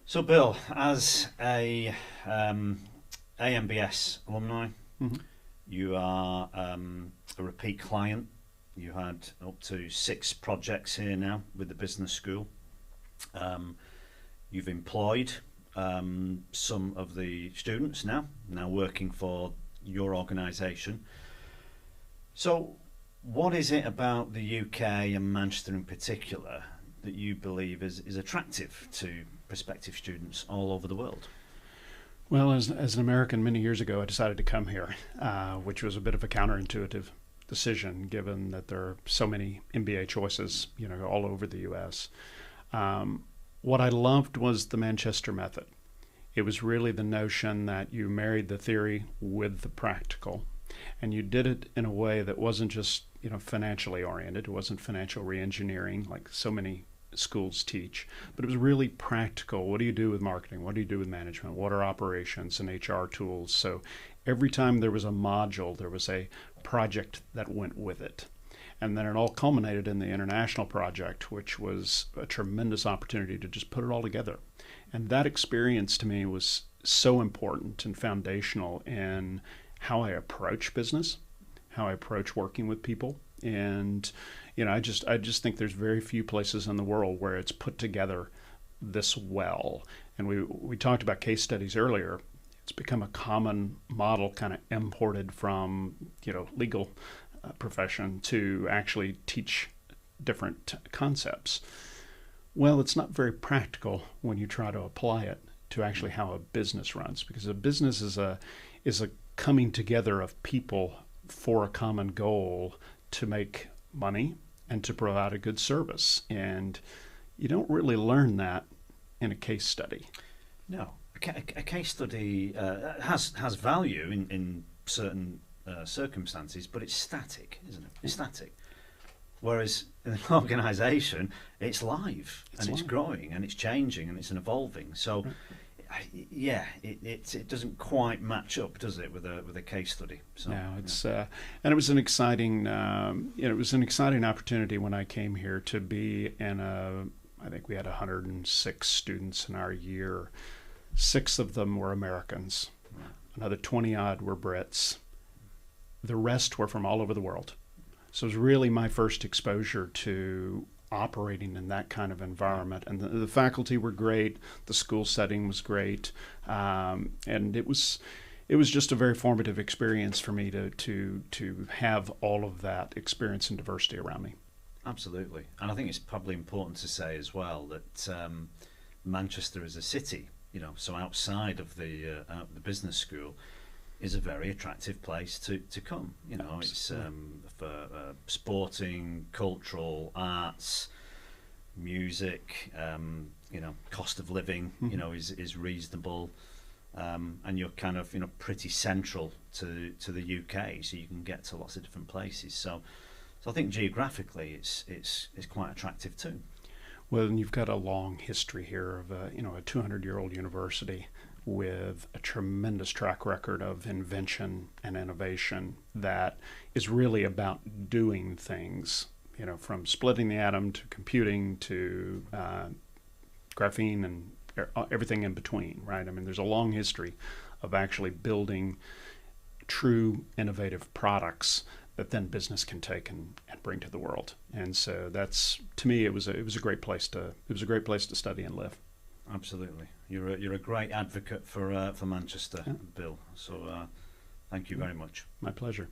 So, Bill, as a AMBS alumni, hmm you are a repeat client. You had up to 6 projects here now with the business school. Um, you've employed some of the students now working for your organisation. So, what is it about the UK and Manchester in particular that you believe is attractive to prospective students all over the world? Well, as an American many years ago, I decided to come here, which was a bit of a counterintuitive decision given that there are so many MBA choices, all over the U.S. What I loved was the Manchester method. It was really the notion that you married the theory with the practical, and you did it in a way that wasn't just financially oriented. It wasn't financial reengineering like so many schools teach, but it was really practical. What do you do with marketing? What do you do with management? What are operations and HR tools? So every time there was a module, there was a project that went with it. And then it all culminated in the international project, which was a tremendous opportunity to just put it all together. And that experience to me was so important and foundational in how I approach business, how I approach working with people. And I just think there's very few places in the world where it's put together this well. And we talked about case studies earlier. It's become a common model, kind of imported from legal profession to actually teach different concepts. Well, it's not very practical when you try to apply it to actually how a business runs, because a business is a coming together of people for a common goal to make money and to provide a good service. And you don't really learn that in a case study. No, a case study has value in certain circumstances, but it's static, isn't it? It's static. Whereas in an organisation, it's live and it's growing and it's changing and it's evolving. So, Right. yeah, it doesn't quite match up, does it, with a case study? So, No, it's and it was an exciting it was an exciting opportunity when I came here to be in a. I think we had 106 students in our year. 6 of them were Americans. Another 20 odd were Brits. The rest were from all over the world. So it was really my first exposure to operating in that kind of environment. And the faculty were great. The school setting was great. And it was just a very formative experience for me to have all of that experience and diversity around me. absolutely. And I think it's probably important to say as well that Manchester as a city, so outside of the business school, is a very attractive place to come. It's for sporting, cultural, arts, music. Cost of living, is reasonable, and you're kind of pretty central to the UK, so you can get to lots of different places. So I think geographically, it's quite attractive too. Well, and you've got a long history here of a 200-year-old university with a tremendous track record of invention and innovation that is really about doing things, from splitting the atom to computing to graphene and everything in between, right? I mean, there's a long history of actually building true innovative products that then business can take and bring to the world. And so that's, to me, it was a great place to study and live. Absolutely, you're a great advocate for Manchester, Yeah. Bill. So thank you very much. My pleasure.